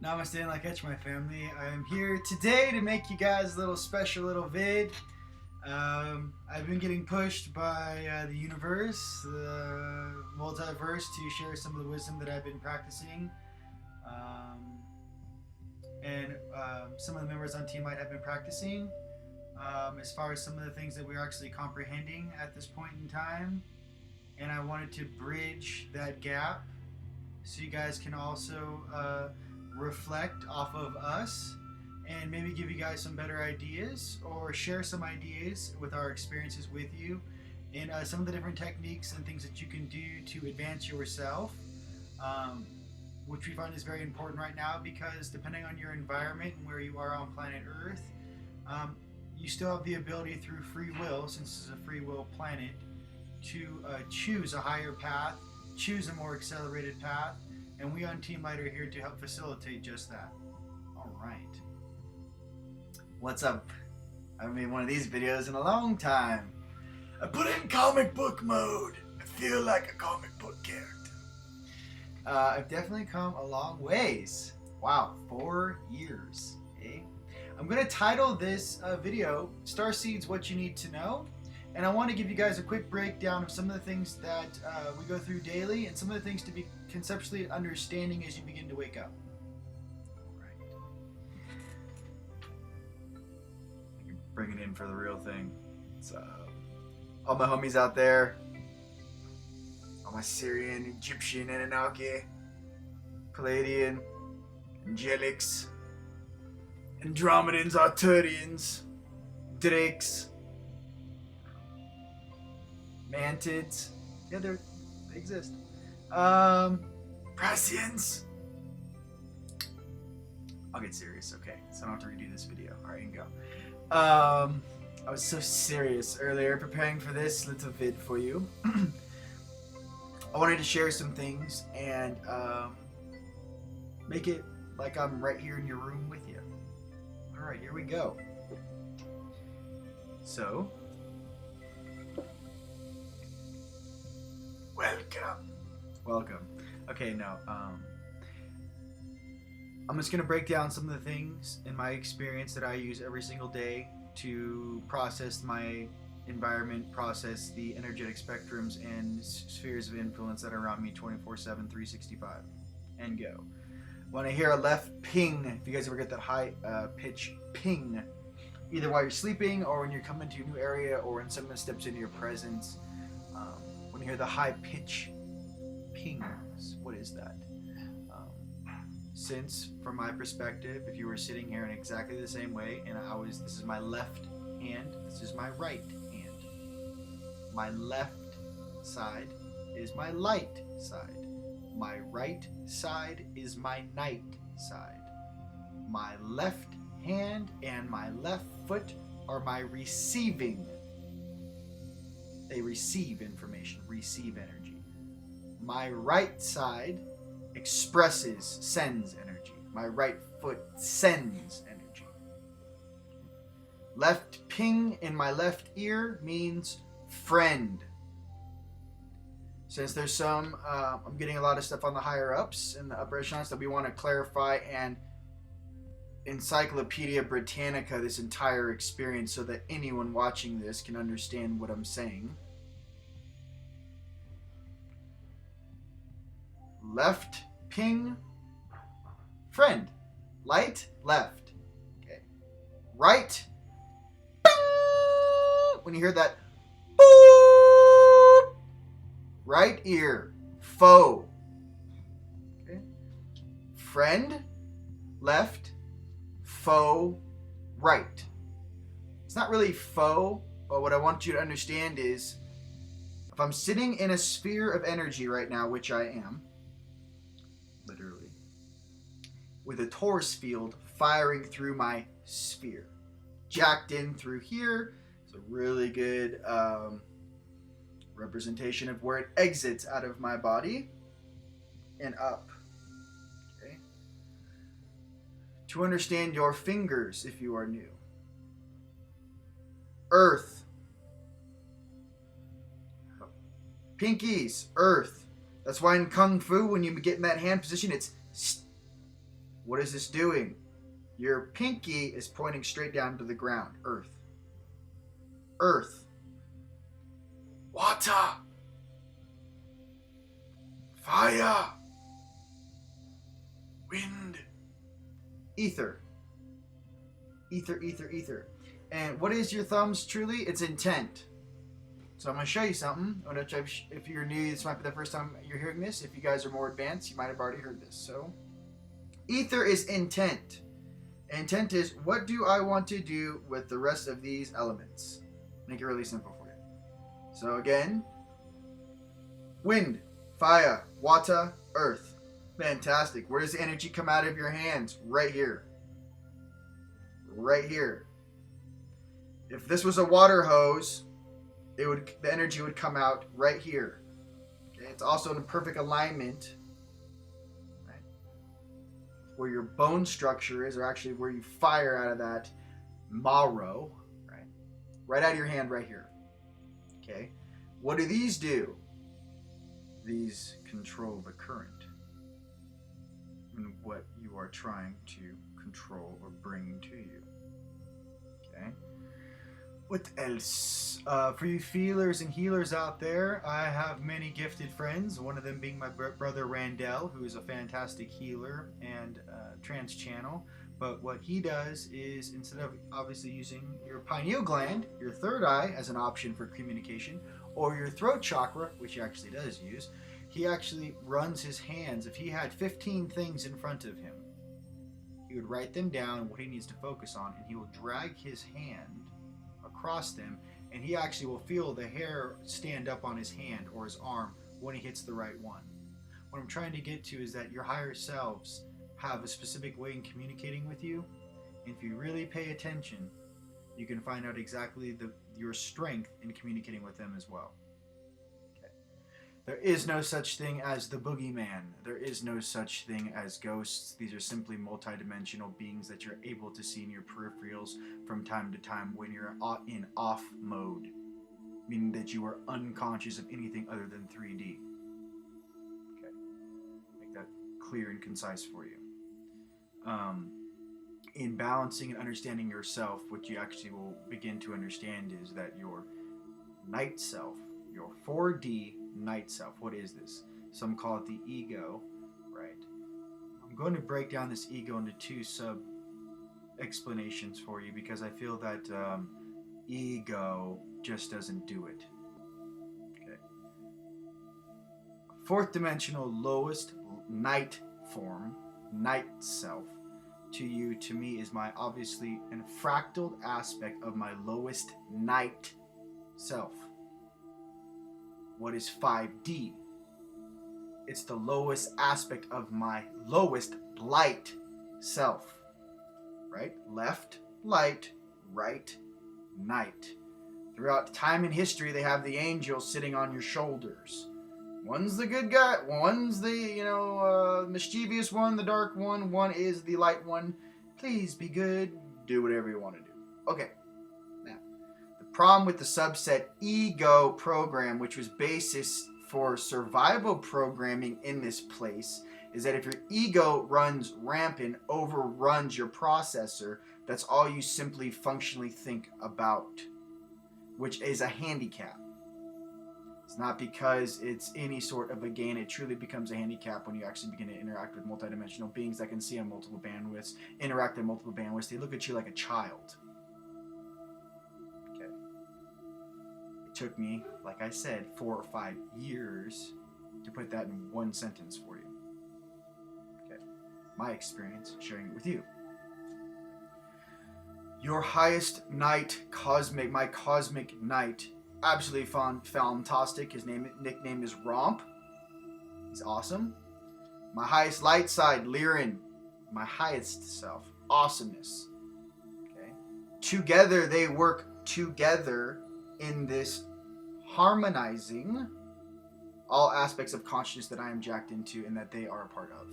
Namaste and catch my family. I am here today to make you guys a little special little vid. I've been getting pushed by the universe, the multiverse, to share some of the wisdom that I've been practicing. Some of the members on team might have been practicing as far as some of the things that we're actually comprehending at this point in time. And I wanted to bridge that gap so you guys can also reflect off of us and maybe give you guys some better ideas or share some ideas with our experiences with you and some of the different techniques and things that you can do to advance yourself, which we find is very important right now because depending on your environment and where you are on planet Earth, you still have the ability through free will, since this is a free will planet, to choose a higher path, choose a more accelerated path, and we on Team Light are here to help facilitate just that. All right. What's up? I haven't made one of these videos in a long time. I put it in comic book mode. I feel like a comic book character. I've definitely come a long ways. Wow, 4 years. Eh? I'm going to title this video Starseeds What You Need to Know. And I want to give you guys a quick breakdown of some of the things that we go through daily and some of the things to be conceptually understanding as you begin to wake up. Right. Bring it in for the real thing. So, all my homies out there, all my Syrian, Egyptian, Anunnaki, Palladian, Angelics, Andromedans, Arturians, Drakes, Mantids. Yeah, they exist. Praesians. I'll get serious, okay? So I don't have to redo this video. Alright, you can go. I was so serious earlier preparing for this little vid for you. I wanted to share some things and make it like I'm right here in your room with you. Alright, here we go. So, welcome. Okay, no. I'm just gonna break down some of the things in my experience that I use every single day to process my environment, process the energetic spectrums and spheres of influence that are around me 24/7, 365, and go. When I hear a left ping, if you guys ever get that high pitch ping, either while you're sleeping or when you're coming to a new area or when someone steps into your presence, when you hear the high pitch pings, what is that? Since from my perspective, if you were sitting here in exactly the same way and this is my left hand, this is my right hand. My left side is my light side. My right side is my night side. My left hand and my left foot are my receiving. They receive information, receive energy. My right side expresses, sends energy. My right foot sends energy. Left ping in my left ear means friend. Since there's some, I'm getting a lot of stuff on the higher ups and the upper echelons that we want to clarify and Encyclopedia Britannica this entire experience so that anyone watching this can understand what I'm saying. Left ping, friend. Light, left. Okay. Right, boop. When you hear that, boop. Right ear, foe. Okay. Friend, left, foe, right. It's not really foe, but what I want you to understand is if I'm sitting in a sphere of energy right now, which I am, literally, with a torus field firing through my sphere. Jacked in through here. It's a really good representation of where it exits out of my body and up. Okay. To understand your fingers if you are new. Earth. Pinkies, earth. That's why in Kung Fu, when you get in that hand position, it's What is this doing? Your pinky is pointing straight down to the ground. Earth. Earth. Water. Fire. Wind. Ether. Ether, ether, ether. And what is your thumbs truly? It's intent. So I'm going to show you something. If you're new, this might be the first time you're hearing this. If you guys are more advanced, you might have already heard this. So, ether is intent. Intent is, what do I want to do with the rest of these elements? Make it really simple for you. So again, wind, fire, water, earth. Fantastic. Where does the energy come out of your hands? Right here. Right here. If this was a water hose, the energy would come out right here. Okay? It's also in perfect alignment, right? Where your bone structure is, or actually where you fire out of that marrow, right? Right out of your hand right here. Okay? What do these do? These control the current and what you are trying to control or bring to you. Okay? What else? For you feelers and healers out there, I have many gifted friends, one of them being my brother Randell, who is a fantastic healer and trans channel. But what he does is, instead of obviously using your pineal gland, your third eye, as an option for communication, or your throat chakra, which he actually does use, he actually runs his hands. If he had 15 things in front of him, he would write them down, what he needs to focus on, and he will drag his hand across them, and he actually will feel the hair stand up on his hand or his arm when he hits the right one. What I'm trying to get to is that your higher selves have a specific way in communicating with you, and if you really pay attention, you can find out exactly your strength in communicating with them as well. Okay. There is no such thing as the boogeyman. There is no such thing as ghosts. These are simply multidimensional beings that you're able to see in your peripherals from time to time when you're in off mode, meaning that you are unconscious of anything other than 3D. Okay, make that clear and concise for you. In balancing and understanding yourself, what you actually will begin to understand is that your night self, your 4D night self, what is this? Some call it the ego, right? I'm going to break down this ego into two sub explanations for you, because I feel that ego just doesn't do it. Okay. Fourth dimensional, lowest night form, night self, to you, to me, is my obviously and fractaled aspect of my lowest night self. What is 5D? It's the lowest aspect of my lowest light self. Right? Left, light, right, night. Throughout time and history, they have the angels sitting on your shoulders. One's the good guy, one's the, mischievous one, the dark one is the light one. Please be good, do whatever you want to do. Okay, now, the problem with the subset ego program, which was basis for survival programming in this place, is that if your ego runs rampant, overruns your processor, that's all you simply functionally think about, which is a handicap. It's not because it's any sort of a gain. It truly becomes a handicap when you actually begin to interact with multidimensional beings that can see on multiple bandwidths, interact on multiple bandwidths. They look at you like a child. Okay. It took me, like I said, 4 or 5 years to put that in one sentence for you. Okay. My experience, sharing it with you. Your highest night, my cosmic night, absolutely fantastic. His nickname is Romp. He's awesome. My highest light side, Lyran. My highest self, awesomeness. Okay. Together, they work together in this harmonizing all aspects of consciousness that I am jacked into and that they are a part of.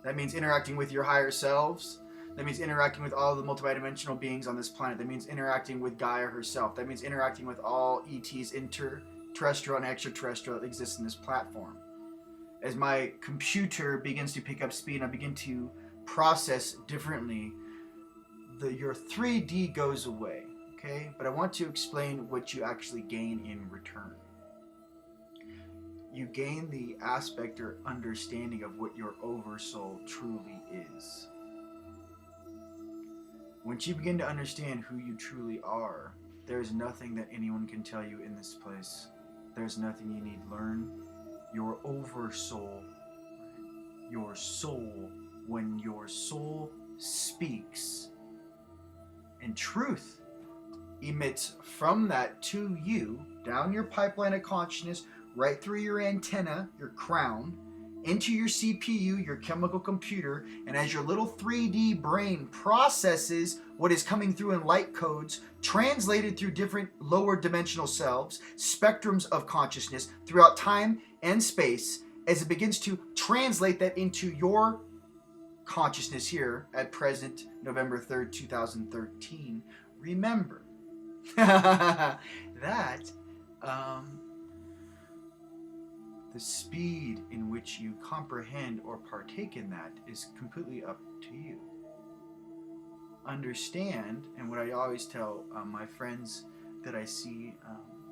That means interacting with your higher selves. That means interacting with all the multidimensional beings on this planet. That means interacting with Gaia herself. That means interacting with all ETs, interterrestrial and extraterrestrial, that exist in this platform. as my computer begins to pick up speed and I begin to process differently, your 3D goes away, okay? But I want to explain what you actually gain in return. You gain the aspect or understanding of what your oversoul truly is. Once you begin to understand who you truly are, there's nothing that anyone can tell you in this place. There's nothing you need to learn. Your oversoul, your soul, when your soul speaks and truth emits from that to you, down your pipeline of consciousness, right through your antenna, your crown, into your CPU, your chemical computer, and as your little 3D brain processes what is coming through in light codes, translated through different lower dimensional selves, spectrums of consciousness throughout time and space, as it begins to translate that into your consciousness here at present, November 3rd, 2013, remember that the speed in which you comprehend or partake in that is completely up to you. Understand, and what I always tell my friends that I see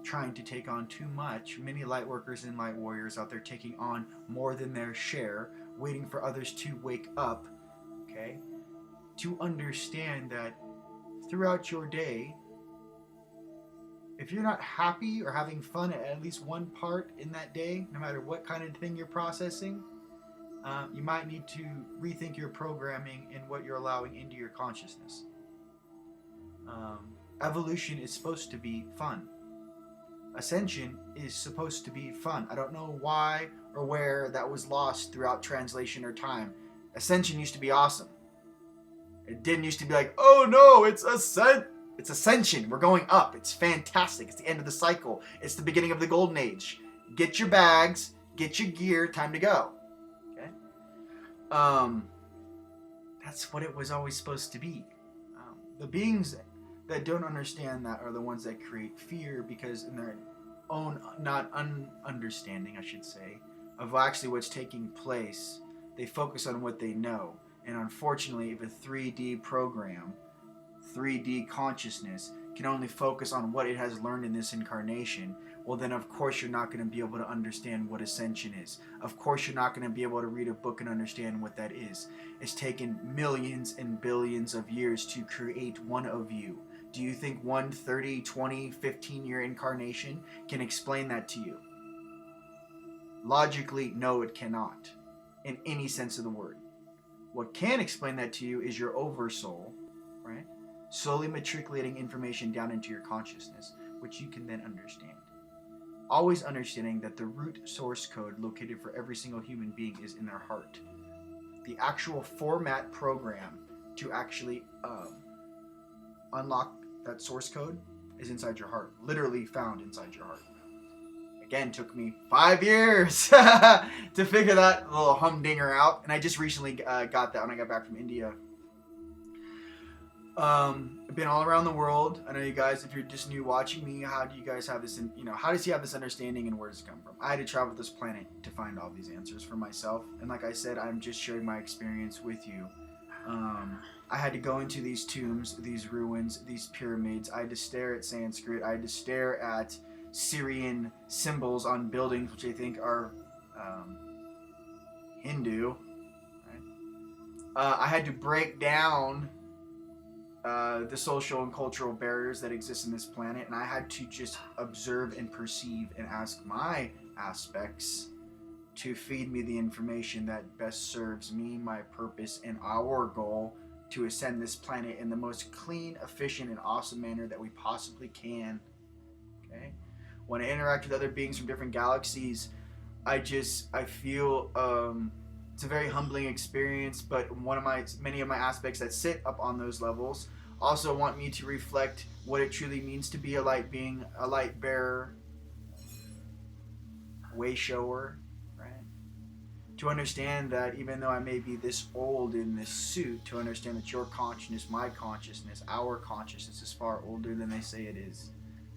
trying to take on too much, many light workers and light warriors out there taking on more than their share, waiting for others to wake up, okay? To understand that throughout your day, if you're not happy or having fun at least one part in that day, no matter what kind of thing you're processing, you might need to rethink your programming and what you're allowing into your consciousness. Evolution is supposed to be fun. Ascension is supposed to be fun. I don't know why or where that was lost throughout translation or time. Ascension used to be awesome. It didn't used to be like, oh no, it's ascension. We're going up. It's fantastic. It's the end of the cycle. It's the beginning of the golden age. Get your bags, get your gear, time to go. Okay? That's what it was always supposed to be. The beings that don't understand that are the ones that create fear, because in their own understanding, I should say, of actually what's taking place, they focus on what they know. And unfortunately, if a 3D program, 3D consciousness can only focus on what it has learned in this incarnation, well then of course you're not going to be able to understand what ascension is. Of course you're not going to be able to read a book and understand what that is. It's taken millions and billions of years to create one of you. Do you think one 30, 20, 15-year incarnation can explain that to you? Logically, no, it cannot, in any sense of the word. What can explain that to you is your oversoul, right? Slowly matriculating information down into your consciousness, which you can then understand. Always understanding that the root source code located for every single human being is in their heart. The actual format program to actually unlock that source code is inside your heart, literally found inside your heart. Again, took me 5 years to figure that little humdinger out, and I just recently got that when I got back from India. I've been all around the world. I know you guys, if you're just new watching me, how do you guys have this, how does he have this understanding and where does it come from? I had to travel this planet to find all these answers for myself. And like I said, I'm just sharing my experience with you. I had to go into these tombs, these ruins, these pyramids. I had to stare at Sanskrit. I had to stare at Syrian symbols on buildings, which I think are Hindu. Right? I had to break down the social and cultural barriers that exist in this planet, and I had to just observe and perceive and ask my aspects to feed me the information that best serves me, my purpose, and our goal to ascend this planet in the most clean, efficient, and awesome manner that we possibly can. Okay? When I interact with other beings from different galaxies, I feel it's a very humbling experience, but many of my aspects that sit up on those levels also want me to reflect what it truly means to be a light being, a light bearer, way shower, right? To understand that even though I may be this old in this suit, to understand that your consciousness, my consciousness, our consciousness is far older than they say it is.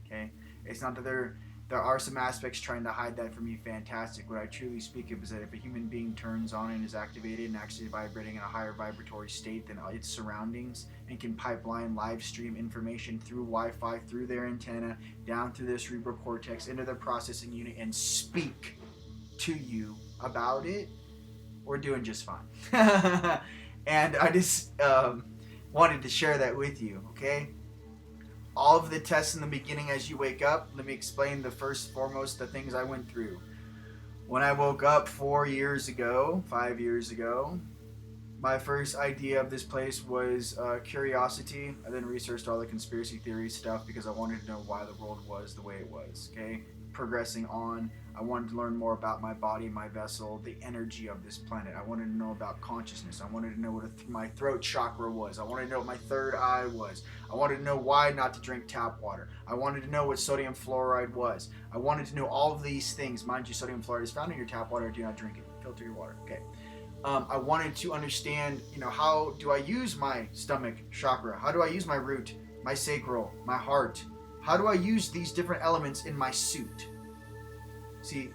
Okay? It's not that they're There are some aspects trying to hide that from you, fantastic. What I truly speak of is that if a human being turns on and is activated and actually vibrating in a higher vibratory state than its surroundings and can pipeline live stream information through Wi-Fi, through their antenna, down through their cerebral cortex, into their processing unit, and speak to you about it, we're doing just fine. And I just wanted to share that with you, okay? All of the tests in the beginning as you wake up, let me explain the first foremost the things I went through. When I woke up 5 years ago, my first idea of this place was curiosity. I then researched all the conspiracy theory stuff because I wanted to know why the world was the way it was, okay? Progressing on, I wanted to learn more about my body, my vessel, the energy of this planet. I wanted to know about consciousness. I wanted to know what my throat chakra was. I wanted to know what my third eye was. I wanted to know why not to drink tap water. I wanted to know what sodium fluoride was. I wanted to know all of these things. Mind you, sodium fluoride is found in your tap water. Do not drink it. Filter your water. Okay. I wanted to understand, how do I use my stomach chakra? How do I use my root, my sacral, my heart? How do I use these different elements in my suit? See,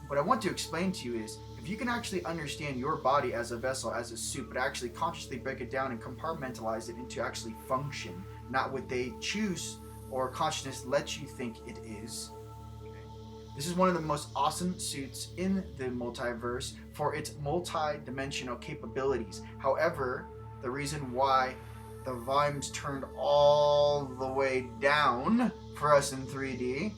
what I want to explain to you is, if you can actually understand your body as a vessel, as a suit, but actually consciously break it down and compartmentalize it into actually function, not what they choose or consciousness lets you think it is. This is one of the most awesome suits in the multiverse for its multi-dimensional capabilities. However, the reason why the volume's turned all the way down for us in 3D,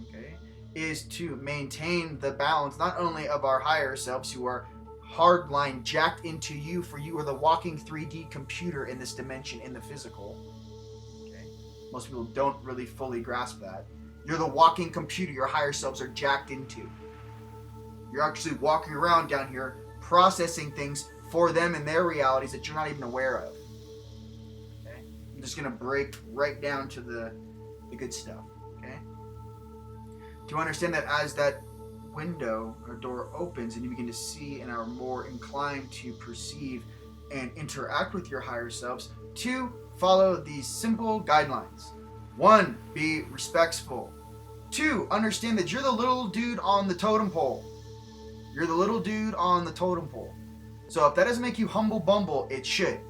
okay, is to maintain the balance not only of our higher selves who are hardline jacked into you, for you are the walking 3D computer in this dimension, in the physical. Okay, most people don't really fully grasp that. You're the walking computer your higher selves are jacked into. You're actually walking around down here processing things for them and their realities that you're not even aware of. Okay? I'm just going to break right down to the good stuff. Okay? To understand that as that window or door opens and you begin to see and are more inclined to perceive and interact with your higher selves, 2, follow these simple guidelines. 1, be respectful. 2, understand that you're the little dude on the totem pole. You're the little dude on the totem pole. So if that doesn't make you humble bumble, it should.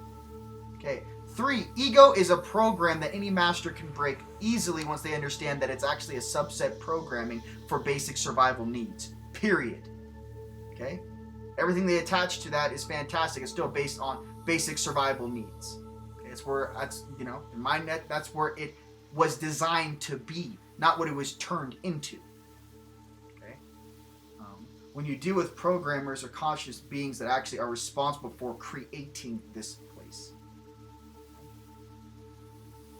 Okay. 3, ego is a program that any master can break easily once they understand that it's actually a subset programming for basic survival needs. Period. Okay? Everything they attach to that is fantastic. It's still based on basic survival needs. Okay? In my net, that's where it was designed to be, not what it was turned into. Okay? When you deal with programmers or conscious beings that actually are responsible for creating this place,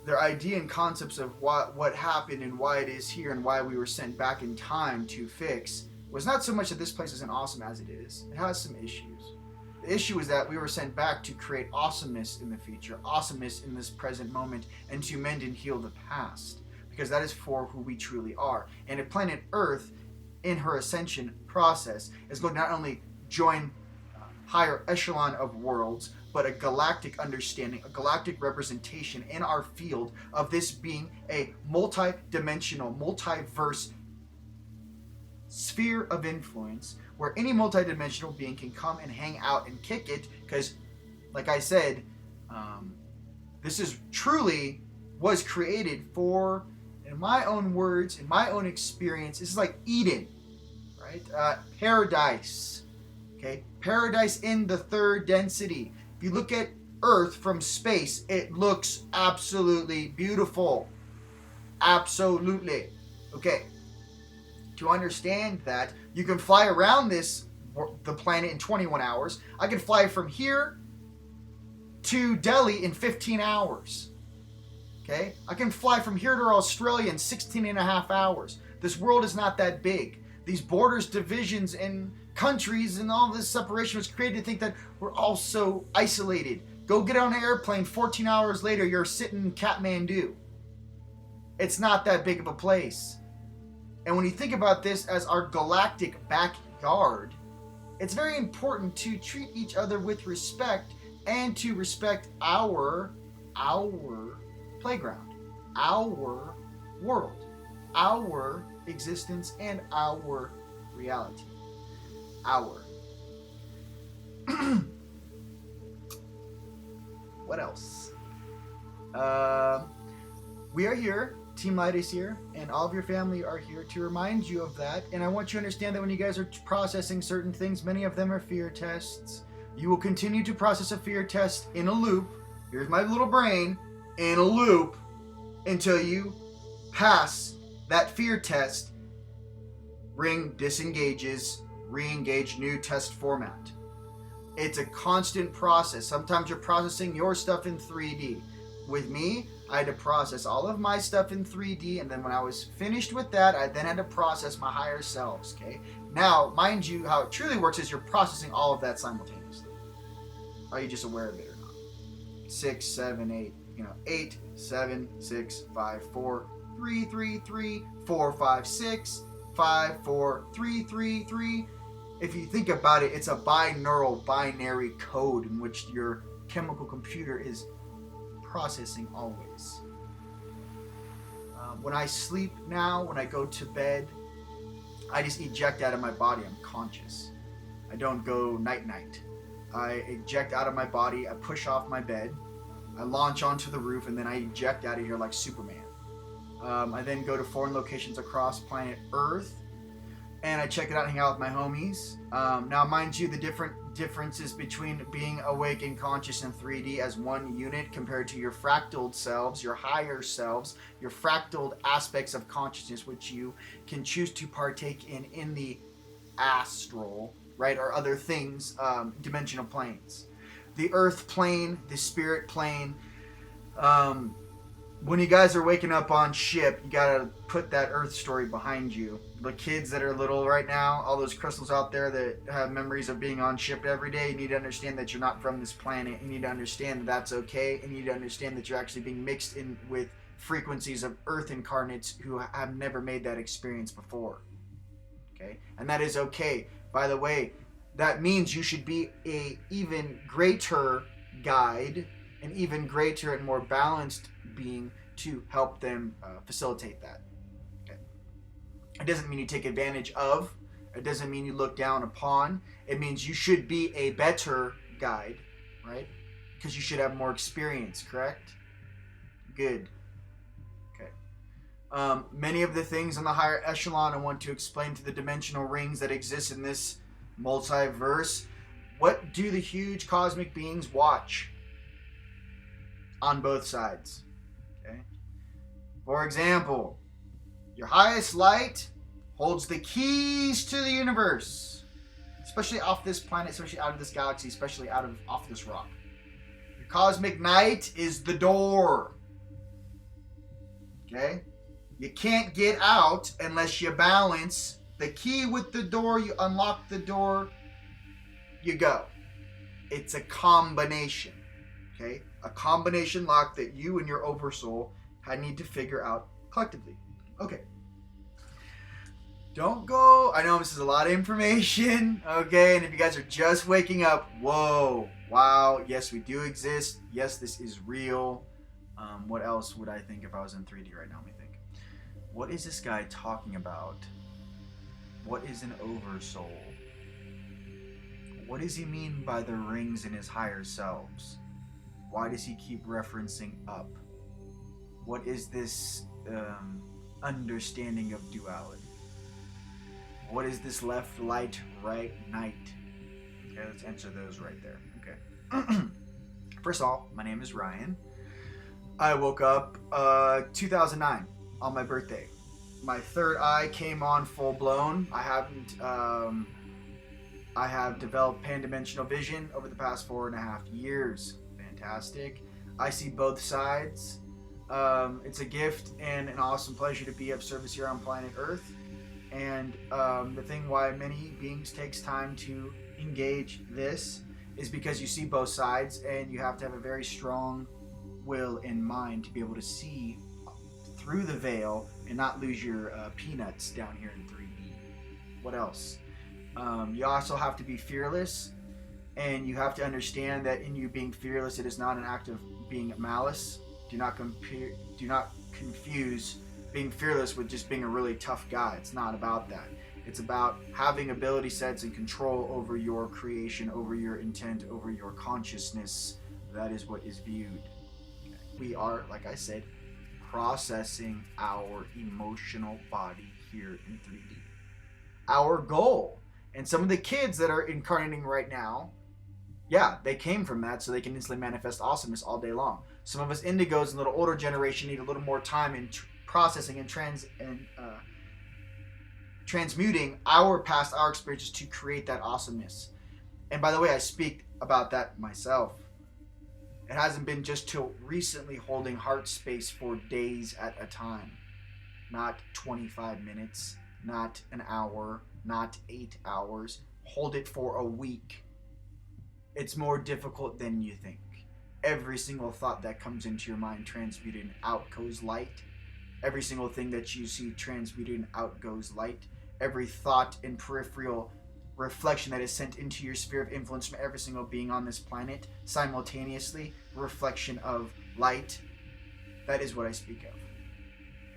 their idea and concepts of what happened and why it is here and why we were sent back in time to fix was not so much that this place isn't awesome as it is. It has some issues. The issue is that we were sent back to create awesomeness in the future, awesomeness in this present moment, and to mend and heal the past, because that is for who we truly are. And if planet Earth, in her ascension process, is going to not only join higher echelon of worlds, but a galactic understanding, a galactic representation in our field of this being a multi-dimensional, multiverse sphere of influence, where any multi-dimensional being can come and hang out and kick it, because, like I said, this is truly was created for, in my own words, in my own experience, this is like Eden, right? Paradise, okay? Paradise in the 3rd density. If you look at Earth from space, it looks absolutely beautiful. Absolutely. Okay. To understand that, you can fly around the planet in 21 hours. I can fly from here to Delhi in 15 hours. Okay? I can fly from here to Australia in 16 and a half hours. This world is not that big. These borders, divisions, and countries and all this separation was created to think that we're all so isolated. Go get on an airplane, 14 hours later, you're sitting in Kathmandu. It's not that big of a place. And when you think about this as our galactic backyard, it's very important to treat each other with respect and to respect our playground, our world, our existence and our reality. Our. What else? We are here. Team Light is here, and all of your family are here to remind you of that. And I want you to understand that when you guys are processing certain things, many of them are fear tests. You will continue to process a fear test in a loop. Here's my little brain, in a loop, until you pass that fear test. Ring disengages, re-engage new test format. It's a constant process. Sometimes you're processing your stuff in 3D. With me, I had to process all of my stuff in 3D, and then when I was finished with that, I then had to process my higher selves, okay? Now, mind you, how it truly works is you're processing all of that simultaneously. Are you just aware of it or not? 6, 7, 8, 8, 7, 6, 5, 4, 3, 3, 3, 4, 5, 6, 5, 4, 3, 3, 3. If you think about it, it's a binary code in which your chemical computer is processing always. When I sleep now, when I go to bed, I just eject out of my body. I'm conscious. I don't go night-night. I eject out of my body. I push off my bed. I launch onto the roof, and then I eject out of here like Superman. I then go to foreign locations across planet Earth, and I check it out and hang out with my homies. Now, mind you, the differences between being awake and conscious in 3D as one unit compared to your fractaled selves, your higher selves, your fractaled aspects of consciousness, which you can choose to partake in the astral, right, or other things, dimensional planes. The earth plane, the spirit plane. When you guys are waking up on ship, you gotta put that earth story behind you. The kids that are little right now, all those crystals out there that have memories of being on ship every day, you need to understand that you're not from this planet. You need to understand that that's okay, and you need to understand that you're actually being mixed in with frequencies of earth incarnates who have never made that experience before. Okay? And that is okay. By the way, that means you should be a even greater guide, an even greater and more balanced being to help them facilitate that. Okay. It doesn't mean you take advantage of. It doesn't mean you look down upon. It means you should be a better guide, right? Because you should have more experience, correct? Good. Okay. Many of the things on the higher echelon I want to explain to the dimensional rings that exist in this multiverse. What do the huge cosmic beings watch on both sides? Okay. For example, your highest light holds the keys to the universe, especially off this planet, especially out of this galaxy, especially off this rock. Your cosmic night is the door. Okay? You can't get out unless you balance the key with the door. You unlock the door, you go. It's a combination. Okay? A combination lock that you and your oversoul need to figure out collectively. Okay. Don't go. I know this is a lot of information. Okay. And if you guys are just waking up, whoa, wow. Yes, we do exist. Yes, this is real. What else would I think if I was in 3D right now? Let me think. What is this guy talking about? What is an oversoul? What does he mean by the rings in his higher selves? Why does he keep referencing up? What is this understanding of duality? What is this left light, right night? Okay, let's answer those right there. Okay. First of all, my name is Ryan. I woke up 2009 on my birthday. My third eye came on full blown. I have developed pan-dimensional vision over the past 4.5 years. Fantastic. I see both sides. It's a gift and an awesome pleasure to be of service here on planet Earth. And the thing why many beings takes time to engage this is because you see both sides, and you have to have a very strong will and mind to be able to see through the veil and not lose your peanuts down here in 3D. What else? You also have to be fearless, and you have to understand that in you being fearless, it is not an act of being malice. Do not confuse being fearless with just being a really tough guy. It's not about that. It's about having ability sets and control over your creation, over your intent, over your consciousness. That is what is viewed. We are, like I said, processing our emotional body here in 3D. Our goal, and some of the kids that are incarnating right now, yeah, they came from that, so they can instantly manifest awesomeness all day long. Some of us indigos and a little older generation need a little more time in processing and transmuting our past, our experiences to create that awesomeness. And by the way, I speak about that myself. It hasn't been just till recently holding heart space for days at a time. Not 25 minutes, not an hour, not 8 hours. Hold it for a week. It's more difficult than you think. Every single thought that comes into your mind transmuted and out goes light. Every single thing that you see transmuted and out goes light. Every thought and peripheral reflection that is sent into your sphere of influence from every single being on this planet, simultaneously, reflection of light. That is what I speak of.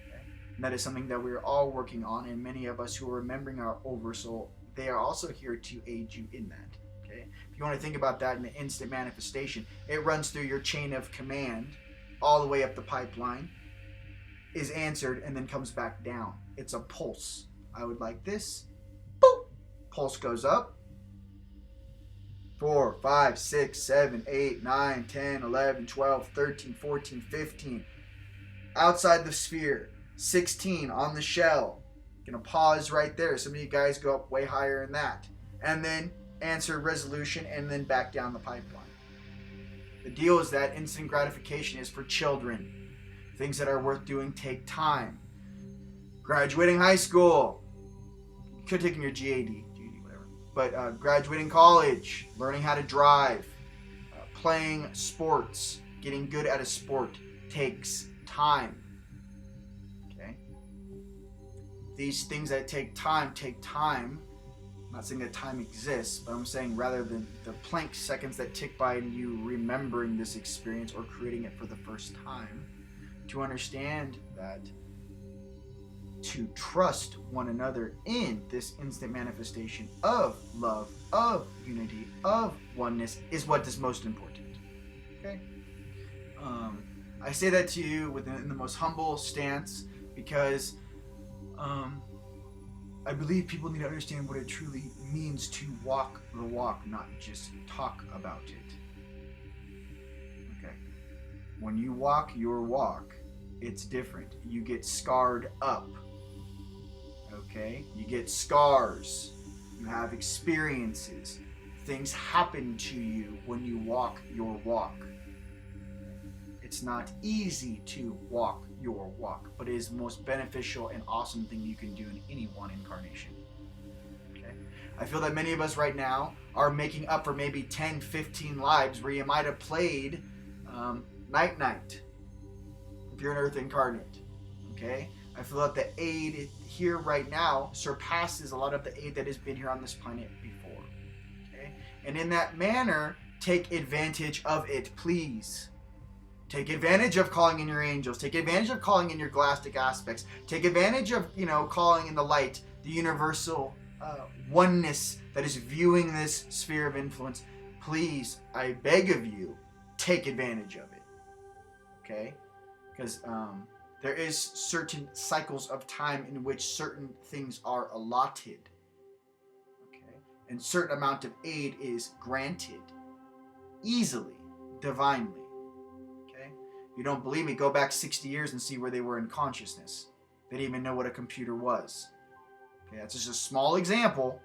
Okay? And that is something that we're all working on, and many of us who are remembering our oversoul, they are also here to aid you in that. Okay? If you want to think about that in the instant manifestation, it runs through your chain of command all the way up the pipeline, is answered, and then comes back down. It's a pulse. I would like this. Boop. Pulse goes up. 4, 5, 6, 7, 8, 9, 10, 11, 12, 13, 14, 15. Outside the sphere. 16 on the shell. Gonna pause right there. Some of you guys go up way higher than that. And then answer resolution and then back down the pipeline. The deal is that instant gratification is for children. Things that are worth doing take time. Graduating high school. You could have taken your GAD, whatever. But graduating college, learning how to drive, playing sports, getting good at a sport takes time. Okay? These things that take time take time. I'm not saying that time exists, but I'm saying rather than the Planck seconds that tick by and you remembering this experience or creating it for the first time, to understand that to trust one another in this instant manifestation of love, of unity, of oneness is what is most important. Okay? I say that to you in the most humble stance because I believe people need to understand what it truly means to walk the walk, not just talk about it. Okay? When you walk your walk, it's different. You get scarred up. Okay? You get scars. You have experiences. Things happen to you when you walk your walk. It's not easy to walk your walk, but it is the most beneficial and awesome thing you can do in any one incarnation. Okay? I feel that many of us right now are making up for maybe 10, 15 lives where you might have played night-night if you're an Earth incarnate. Okay? I feel that the aid here right now surpasses a lot of the aid that has been here on this planet before. Okay? And in that manner, take advantage of it, please. Take advantage of calling in your angels. Take advantage of calling in your galactic aspects. Take advantage of, calling in the light, the universal oneness that is viewing this sphere of influence. Please, I beg of you, take advantage of it. Okay? Because there is certain cycles of time in which certain things are allotted. Okay? And certain amount of aid is granted easily, divinely. If you don't believe me, go back 60 years and see where they were in consciousness. They didn't even know what a computer was. Okay, that's just a small example.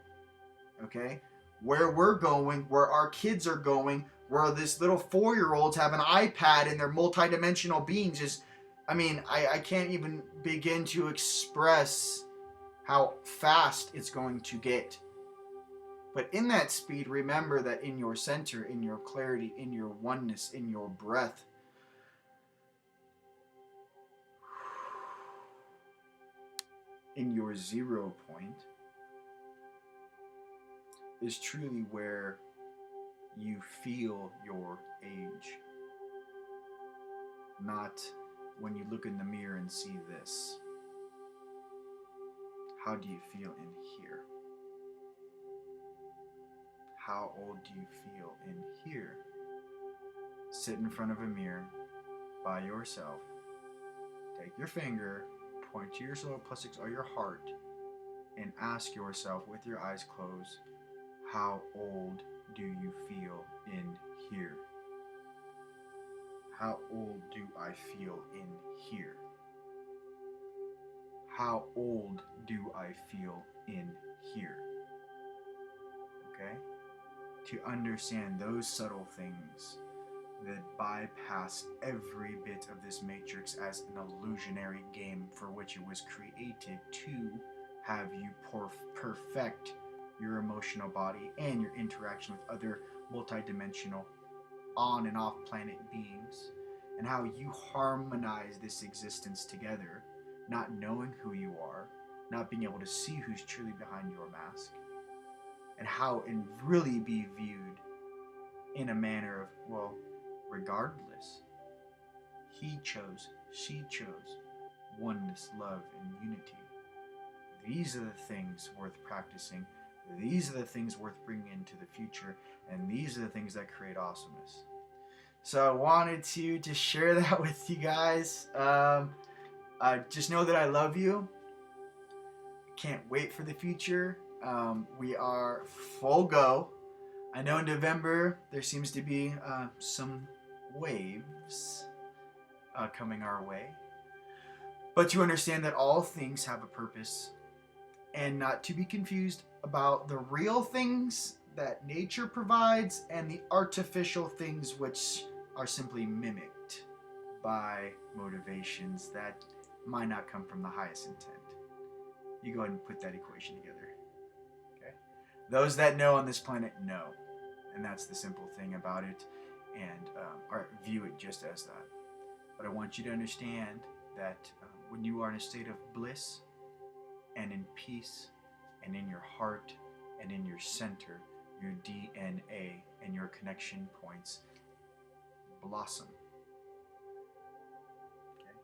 Okay, where we're going, where our kids are going, where this little 4-year-olds have an iPad and they're multidimensional beings is, I can't even begin to express how fast it's going to get. But in that speed, remember that in your center, in your clarity, in your oneness, in your breath, in your 0 point is truly where you feel your age. Not when you look in the mirror and see this. How do you feel in here? How old do you feel in here? Sit in front of a mirror by yourself. Take your finger, point to your solar plexus or your heart, and ask yourself with your eyes closed, how old do you feel in here? How old do I feel in here? How old do I feel in here? Okay? To understand those subtle things that bypass every bit of this matrix as an illusionary game for which it was created to have you perfect your emotional body and your interaction with other multidimensional on and off planet beings, and how you harmonize this existence together, not knowing who you are, not being able to see who's truly behind your mask, and how it really be viewed in a manner of, well, regardless, he chose, she chose oneness, love, and unity. These are the things worth practicing. These are the things worth bringing into the future, and these are the things that create awesomeness. So I wanted to just share that with you guys. Just know that I love you. Can't wait for the future. We are full go. I know in November there seems to be some waves coming our way. But you understand that all things have a purpose, and not to be confused about the real things that nature provides and the artificial things which are simply mimicked by motivations that might not come from the highest intent. You go ahead and put that equation together. Okay? Those that know on this planet know, and that's the simple thing about it, and or view it just as that. But I want you to understand that when you are in a state of bliss and in peace and in your heart and in your center, your DNA and your connection points blossom. Okay?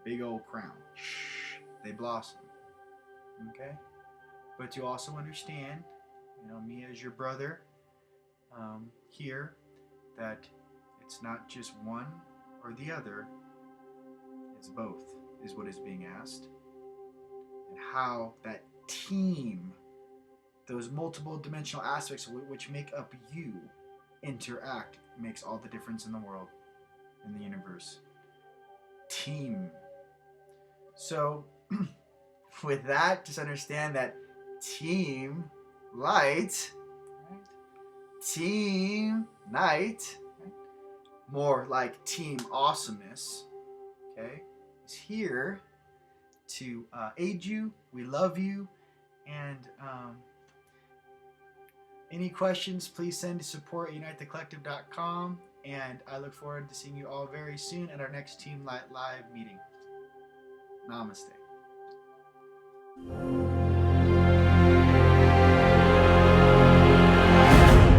Big old crown. They blossom. Okay? But you also understand, me as your brother here, that it's not just one or the other, it's both, is what is being asked. And how that team, those multiple dimensional aspects which make up you, interact, makes all the difference in the world, in the universe. Team. So, with that, just understand that team light, team night, more like team awesomeness, okay, is here to aid you. We love you, and any questions, please send to support@unitethecollective.com, and I look forward to seeing you all very soon at our next Team Light Live meeting. Namaste.